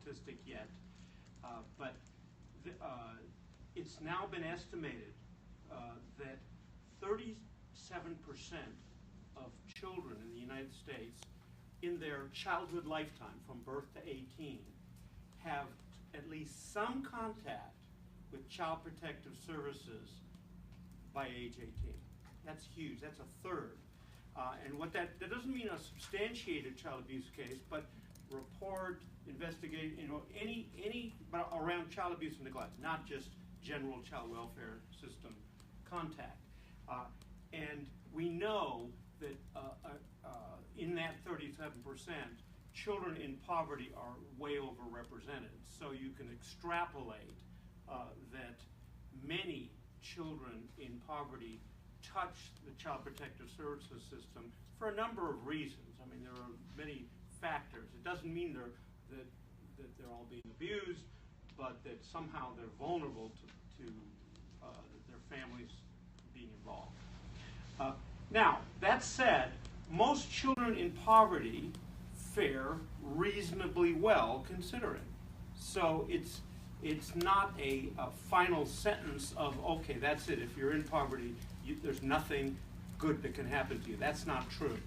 statistic yet, but it's now been estimated that 37% of children in the United States in their childhood lifetime, from birth to 18, have at least some contact with Child Protective Services by age 18. That's huge. That's a third. And what that doesn't mean a substantiated child abuse case, but report, investigate, any around child abuse and neglect, not just general child welfare system contact. And we know that in that 37%, children in poverty are way overrepresented. So you can extrapolate that many children in poverty touch the Child Protective Services system for a number of reasons. I mean, there are many factors. It doesn't mean that they're all being abused, but that somehow they're vulnerable to their families being involved. Now, that said, most children in poverty fare reasonably well considering. So it's not a final sentence of, okay, that's it. If you're in poverty, there's nothing good that can happen to you. That's not true.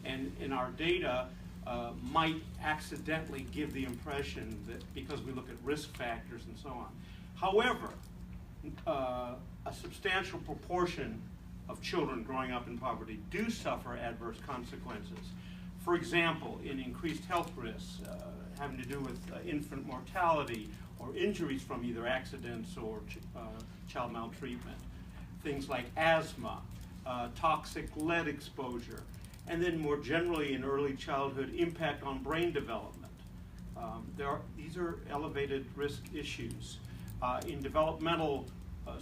And in our data might accidentally give the impression that because we look at risk factors and so on. However, a substantial proportion of children growing up in poverty do suffer adverse consequences. For example, in increased health risks having to do with infant mortality or injuries from either accidents or child maltreatment. Things like asthma, toxic lead exposure, and then more generally in early childhood, impact on brain development. These are elevated risk issues. In developmental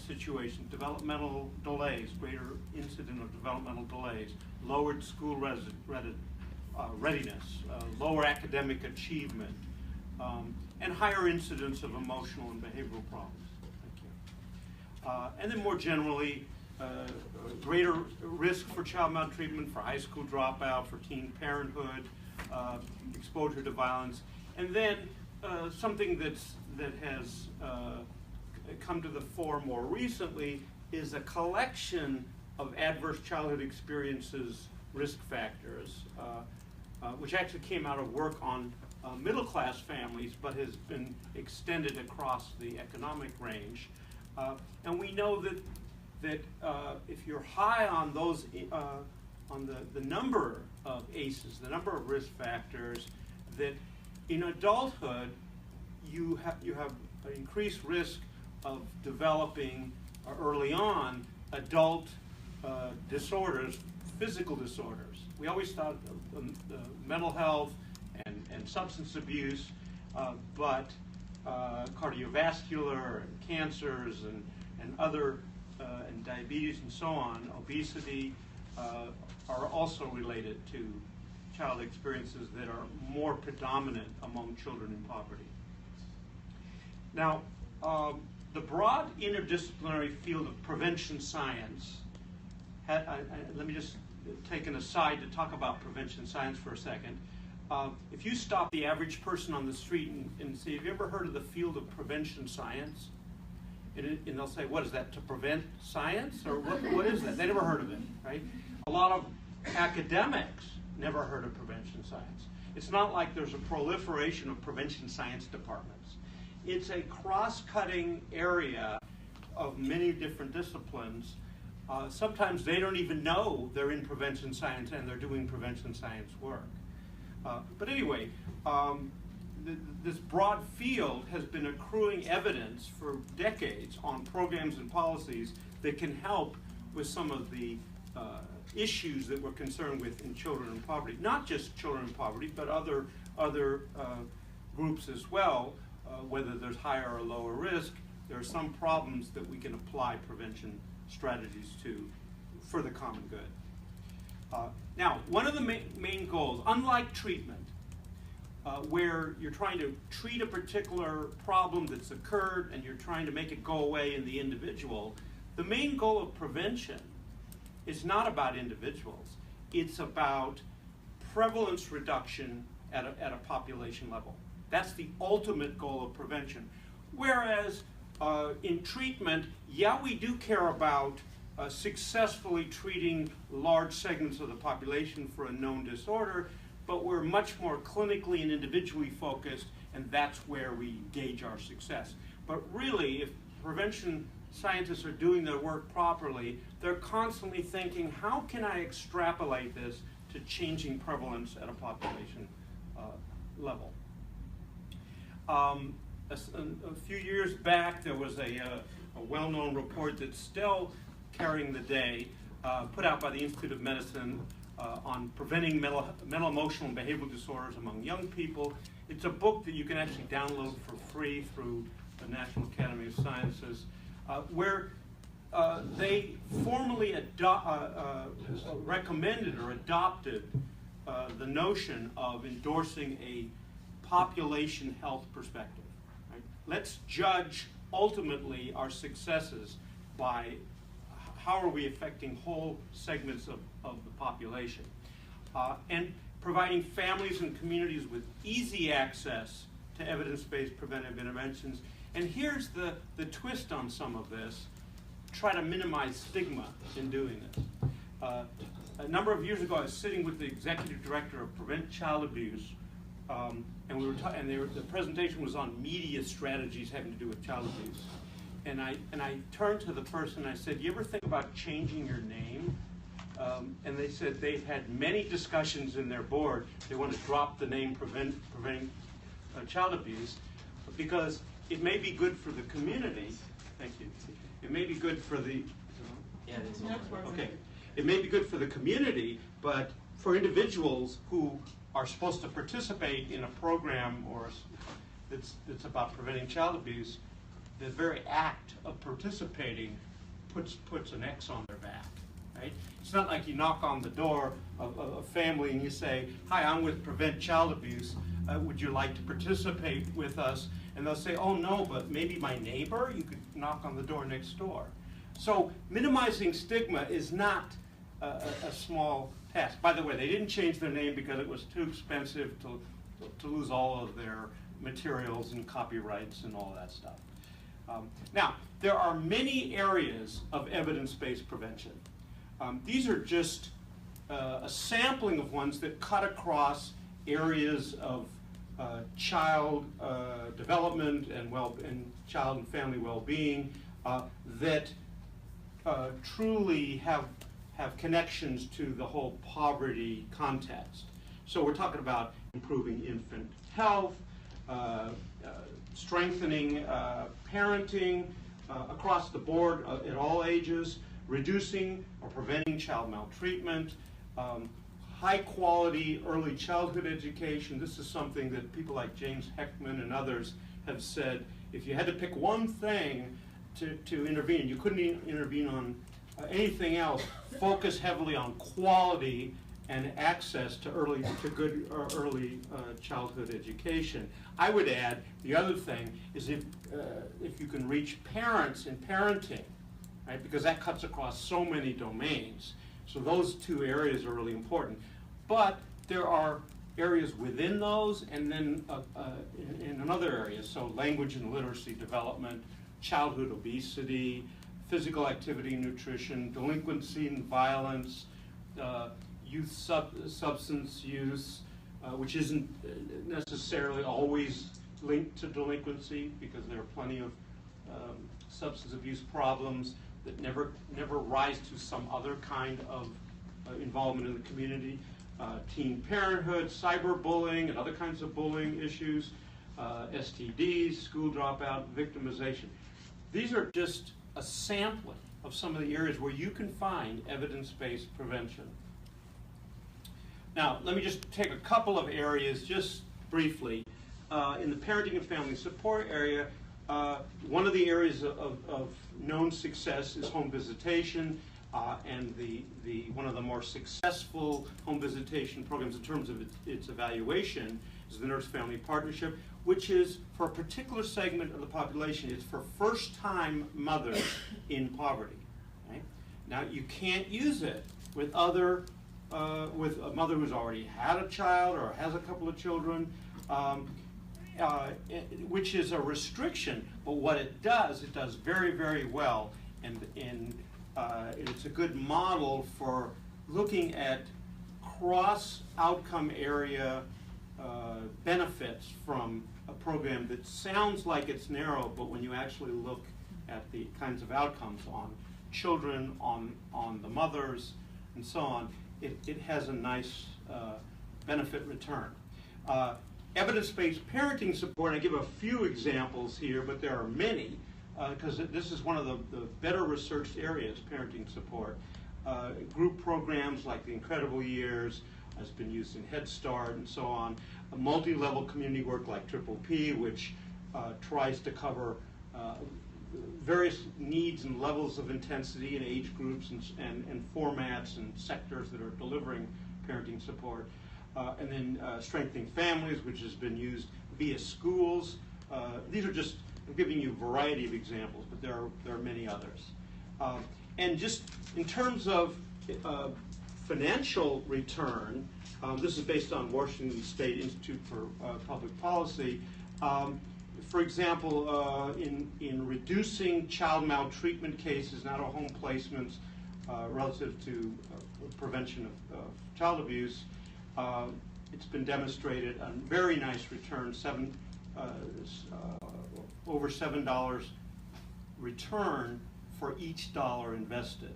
situations, developmental delays, greater incident of developmental delays, lowered school readiness, lower academic achievement, and higher incidence of emotional and behavioral problems. Thank you. And then more generally, greater risk for child maltreatment, for high school dropout, for teen parenthood, exposure to violence, and then something that has come to the fore more recently is a collection of adverse childhood experiences risk factors, which actually came out of work on middle-class families, but has been extended across the economic range. And we know that if you're high on those, on the number of ACEs, the number of risk factors, that in adulthood you have an increased risk of developing early on adult disorders, physical disorders. We always thought of mental health and substance abuse, but cardiovascular and cancers and other and diabetes and so on, obesity, are also related to child experiences that are more predominant among children in poverty. Now, the broad interdisciplinary field of prevention science, let me just take an aside to talk about prevention science for a second. If you stop the average person on the street and say, have you ever heard of the field of prevention science? And they'll say, what is that, to prevent science? Or what is that? They never heard of it, right? A lot of academics never heard of prevention science. It's not like there's a proliferation of prevention science departments. It's a cross-cutting area of many different disciplines. Sometimes they don't even know they're in prevention science and they're doing prevention science work. But anyway, this broad field has been accruing evidence for decades on programs and policies that can help with some of the issues that we're concerned with in children in poverty. Not just children in poverty, but other groups as well, whether there's higher or lower risk. There are some problems that we can apply prevention strategies to for the common good. Now, one of the main goals, unlike treatment, where you're trying to treat a particular problem that's occurred and you're trying to make it go away in the individual, the main goal of prevention is not about individuals. It's about prevalence reduction at a population level. That's the ultimate goal of prevention. Whereas in treatment, yeah, we do care about successfully treating large segments of the population for a known disorder, but we're much more clinically and individually focused, and that's where we gauge our success. But really, if prevention scientists are doing their work properly, they're constantly thinking, how can I extrapolate this to changing prevalence at a population level? A few years back, there was a well-known report that's still carrying the day, put out by the Institute of Medicine on preventing mental, emotional, and behavioral disorders among young people. It's a book that you can actually download for free through the National Academy of Sciences, where they formally recommended or adopted the notion of endorsing a population health perspective. Right? Let's judge ultimately our successes by how are we affecting whole segments of the population. And providing families and communities with easy access to evidence-based preventive interventions. And here's the twist on some of this. Try to minimize stigma in doing this. A number of years ago, I was sitting with the executive director of Prevent Child Abuse, and we were the presentation was on media strategies having to do with child abuse. And I turned to the person and I said, "You ever think about changing your name?" And they said they've had many discussions in their board. They want to drop the name Preventing Child Abuse because it may be good for the community. Thank you. It may be good for the. Yeah, it is. Okay. It may be good for the community, but for individuals who are supposed to participate in a program or that's about preventing child abuse, the very act of participating puts an X on their back, right? It's not like you knock on the door of a family and you say, "Hi, I'm with Prevent Child Abuse. Would you like to participate with us?" And they'll say, "Oh no, but maybe my neighbor." You could knock on the door next door. So minimizing stigma is not a small task. By the way, they didn't change their name because it was too expensive to lose all of their materials and copyrights and all that stuff. Now, there are many areas of evidence-based prevention. These are just a sampling of ones that cut across areas of child development and child and family well-being that truly have connections to the whole poverty context. So we're talking about improving infant health, strengthening parenting across the board at all ages, reducing or preventing child maltreatment, high quality early childhood education. This is something that people like James Heckman and others have said, if you had to pick one thing to intervene, you couldn't intervene on anything else, focus heavily on quality and access to good early childhood education. I would add the other thing is if you can reach parents in parenting, right? Because that cuts across so many domains. So those two areas are really important. But there are areas within those, and then in another areas. So language and literacy development, childhood obesity, physical activity and nutrition, delinquency and violence, youth substance use, which isn't necessarily always linked to delinquency because there are plenty of substance abuse problems that never rise to some other kind of involvement in the community. Teen parenthood, cyberbullying, and other kinds of bullying issues, STDs, school dropout, victimization. These are just a sampling of some of the areas where you can find evidence-based prevention. Now, let me just take a couple of areas just briefly. In the parenting and family support area, one of the areas of known success is home visitation, and one of the more successful home visitation programs in terms of its evaluation is the nurse-family partnership, which is for a particular segment of the population. It's for first-time mothers in poverty. Right? Now, you can't use it with with a mother who's already had a child or has a couple of children. which is a restriction, but what it does very, very well, and it's a good model for looking at cross-outcome area benefits from a program that sounds like it's narrow, but when you actually look at the kinds of outcomes on children, on the mothers, and so on, it has a nice benefit return. Evidence-based parenting support, I give a few examples here, but there are many, because this is one of the better researched areas, parenting support. Group programs like the Incredible Years has been used in Head Start and so on. A multi-level community work like Triple P, which tries to cover various needs and levels of intensity in age groups and formats and sectors that are delivering parenting support. And then Strengthening Families, which has been used via schools. These are just, I'm giving you a variety of examples, but there are many others. And just in terms of financial return, this is based on Washington State Institute for Public Policy. For example, in reducing child maltreatment cases and out-of-home placements relative to prevention of child abuse, it's been demonstrated a very nice return, over $7 return for each dollar invested.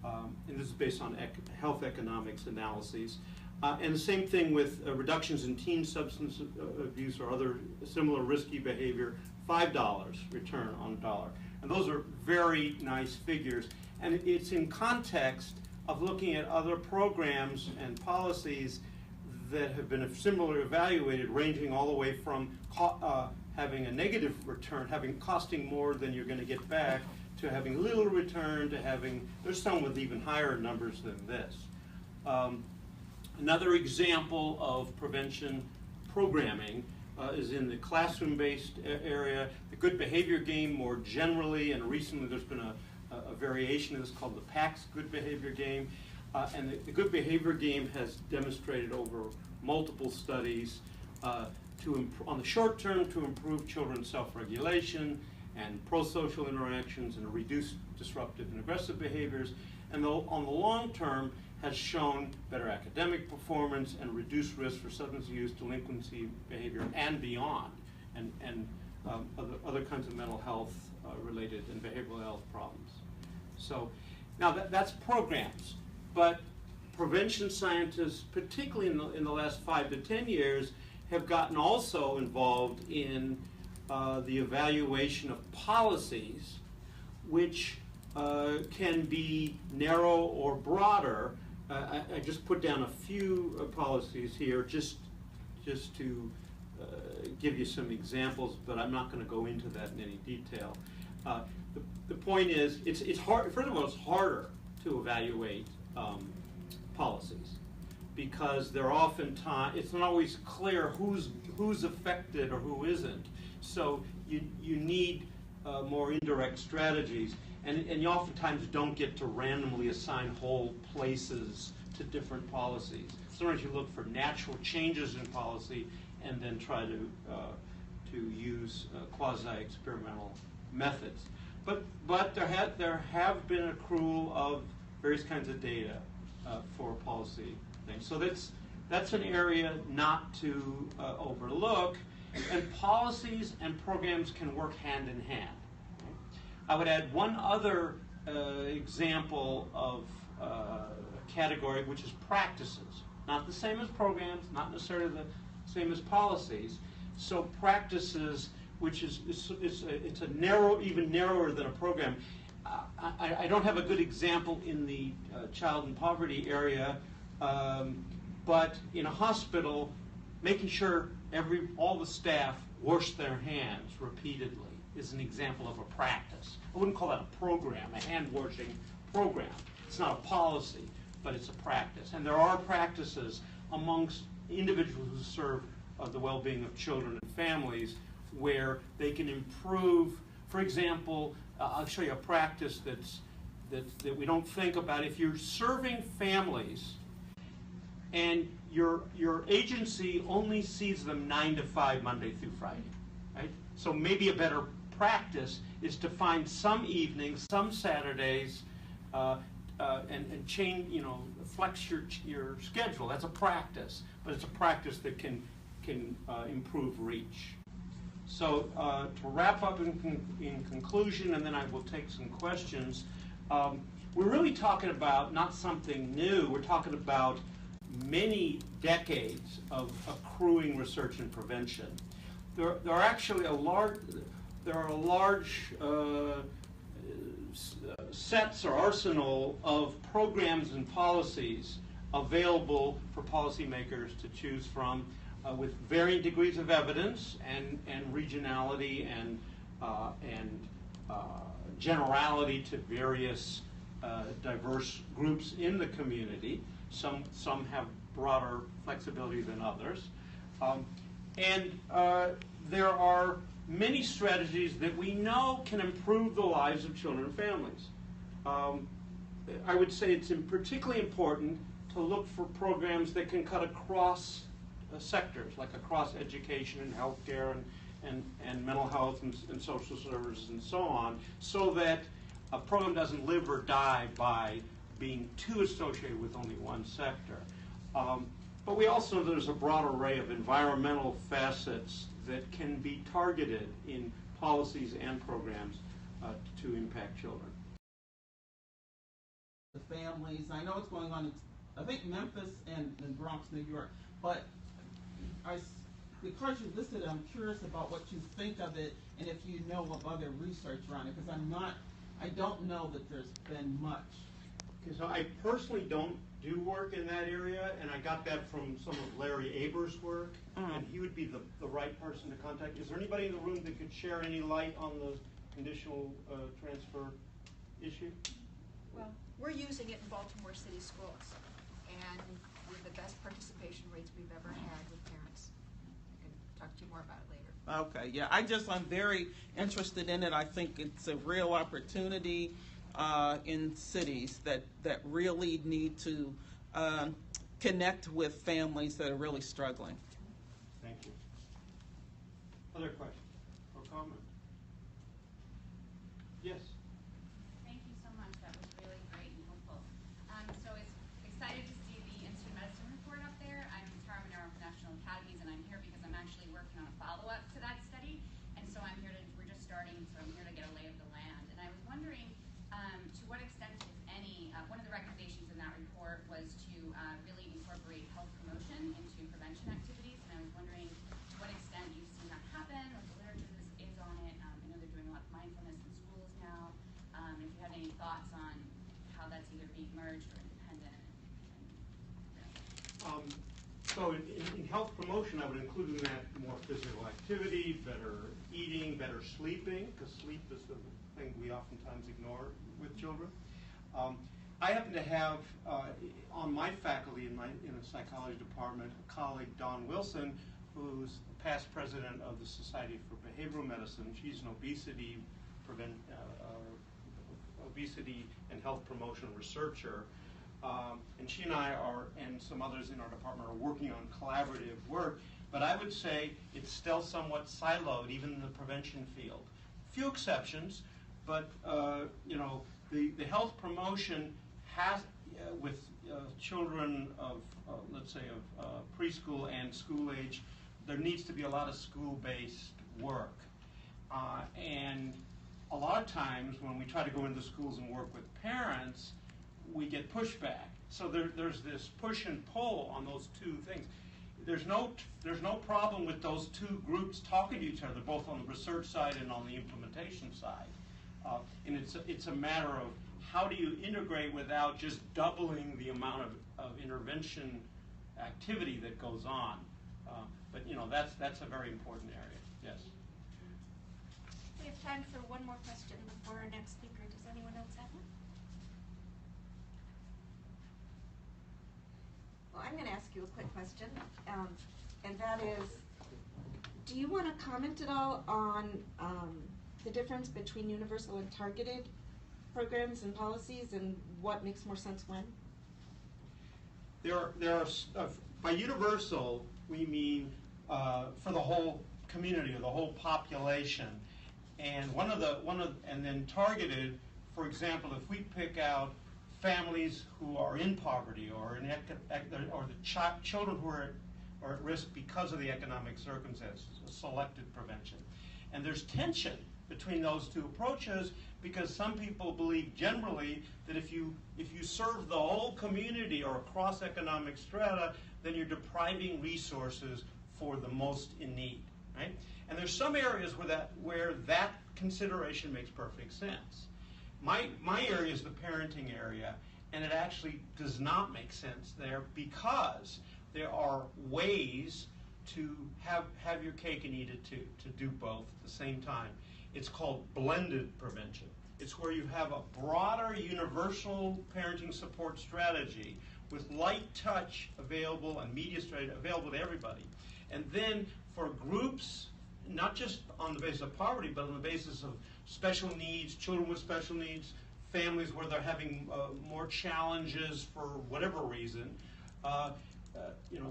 And this is based on health economics analyses. And the same thing with reductions in teen substance abuse or other similar risky behavior, $5 return on a dollar. And those are very nice figures. And it's in context of looking at other programs and policies that have been similarly evaluated, ranging all the way from having a negative return, costing more than you're going to get back, to having little return, to having, there's some with even higher numbers than this. Another example of prevention programming is in the classroom-based area. The good behavior game more generally, and recently there's been a variation of this called the PACS good behavior game. And the good behavior game has demonstrated over multiple studies on the short term to improve children's self-regulation and pro-social interactions and reduce disruptive and aggressive behaviors, and on the long term has shown better academic performance and reduced risk for substance use, delinquency behavior, and beyond, and other kinds of mental health related and behavioral health problems. So now that's programs, but prevention scientists, particularly in the last 5 to 10 years, have gotten also involved in the evaluation of policies, which can be narrow or broader. I just put down a few policies here just to give you some examples, but I'm not going to go into that in any detail. The point is, it's hard. First of all, it's harder to evaluate policies because they're oftentimes, it's not always clear who's affected or who isn't. So you need more indirect strategies, and you oftentimes don't get to randomly assign whole places to different policies. Sometimes you look for natural changes in policy and then try to use quasi-experimental methods. But there have been accrual of various kinds of data for policy things. So that's an area not to overlook. And policies and programs can work hand in hand. I would add one other example of a category, which is practices. Not the same as programs, not necessarily the same as policies. So practices, which it's a narrow, even narrower than a program. I don't have a good example in the child in poverty area, but in a hospital, making sure all the staff wash their hands repeatedly is an example of a practice. I wouldn't call that a program, a hand-washing program. It's not a policy, but it's a practice. And there are practices amongst individuals who serve the well-being of children and families where they can improve. For example, I'll show you a practice that we don't think about. If you're serving families and your agency only sees them 9 to 5 Monday through Friday, right? So maybe a better practice is to find some evenings, some Saturdays, and change, flex your schedule. That's a practice, but it's a practice that can improve reach. So to wrap up in conclusion, and then I will take some questions, we're really talking about not something new. We're talking about many decades of accruing research and prevention. There are actually a large sets or arsenal of programs and policies available for policymakers to choose from, with varying degrees of evidence and regionality and generality to various diverse groups in the community. Some have broader flexibility than others. And there are many strategies that we know can improve the lives of children and families. I would say it's particularly important to look for programs that can cut across sectors, like across education and healthcare and mental health and social services and so on, so that a program doesn't live or die by being too associated with only one sector. But we also know there's a broad array of environmental facets that can be targeted in policies and programs to impact children. The families, I know it's going on in, I think, Memphis and Bronx, New York, but because you listed it, I'm curious about what you think of it and if you know of other research around it, because I don't know that there's been much. Okay, so I personally don't do work in that area, and I got that from some of Larry Aber's work, and he would be the right person to contact. Is there anybody in the room that could share any light on the conditional transfer issue? Well, we're using it in Baltimore City schools, and with the best participation rates we've ever had with parents. I can talk to you more about it later. Okay, yeah, I'm very interested in it. I think it's a real opportunity in cities that really need to connect with families that are really struggling. Thank you. Other questions or comments? Yes. Thank you so much. That was really great and helpful. So it's excited to see the instant medicine report up there. I'm Determined from National Academies, and I'm here because I'm actually working on a follow-up to that study. And so we're just starting, so I'm here to get a lay of the land. And I was wondering, to what extent, if any, one of the recommendations in that report was to really incorporate health promotion into prevention activities. And I was wondering to what extent you've seen that happen, what the literature is on it. I know they're doing a lot of mindfulness in schools now. If you had any thoughts on how that's either being merged or independent. So in health promotion, I would include in that more physical activity, better eating, better sleeping, because sleep is the thing we oftentimes ignore with children. I happen to have on my faculty in the psychology department a colleague, Dawn Wilson, who's past president of the Society for Behavioral Medicine. She's an obesity and health promotion researcher. And she and I and some others in our department are working on collaborative work, but I would say it's still somewhat siloed, even in the prevention field. Few exceptions, but the health promotion has, with children of, let's say, of preschool and school age, there needs to be a lot of school-based work. And a lot of times when we try to go into schools and work with parents, we get pushback. So there's this push and pull on those two things. There's no problem with those two groups talking to each other, both on the research side and on the implementation side. And it's a matter of how do you integrate without just doubling the amount of intervention activity that goes on. But that's a very important area. Yes. We have time for one more question before our next speaker. Does anyone else have one? Well, I'm going to ask you a quick question, and that is, do you want to comment at all on the difference between universal and targeted programs and policies, and what makes more sense when? By universal, we mean for the whole community or the whole population. And and then targeted, for example, if we pick out families who are in poverty or children who are at risk because of the economic circumstances, selected prevention. And there's tension between those two approaches because some people believe generally that if you serve the whole community or across economic strata, then you're depriving resources for the most in need, right? And there's some areas where that consideration makes perfect sense. My area is the parenting area, and it actually does not make sense there because there are ways to have your cake and eat it too, to do both at the same time. It's called blended prevention. It's where you have a broader universal parenting support strategy with light touch available and media strategy available to everybody. And then for groups, not just on the basis of poverty, but on the basis of special needs, children with special needs, families where they're having more challenges for whatever reason,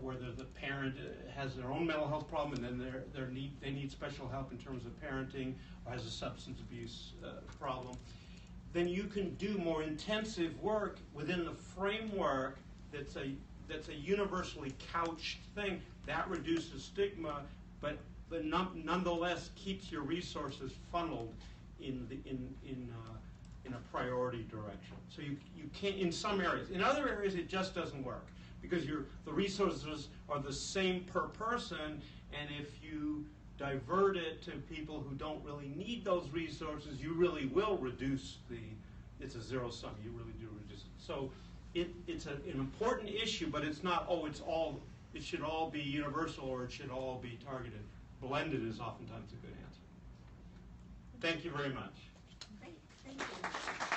where the parent has their own mental health problem and then they need special help in terms of parenting or has a substance abuse problem, then you can do more intensive work within the framework that's a universally couched thing. That reduces stigma, but nonetheless keeps your resources funneled in a priority direction. So you can't in some areas. In other areas, it just doesn't work because the resources are the same per person, and if you divert it to people who don't really need those resources, you really will reduce it's a zero sum. You really do reduce it. So it's an important issue, but it's not, it should all be universal or it should all be targeted. Blended is oftentimes a good answer. Thank you very much. Great, thank you.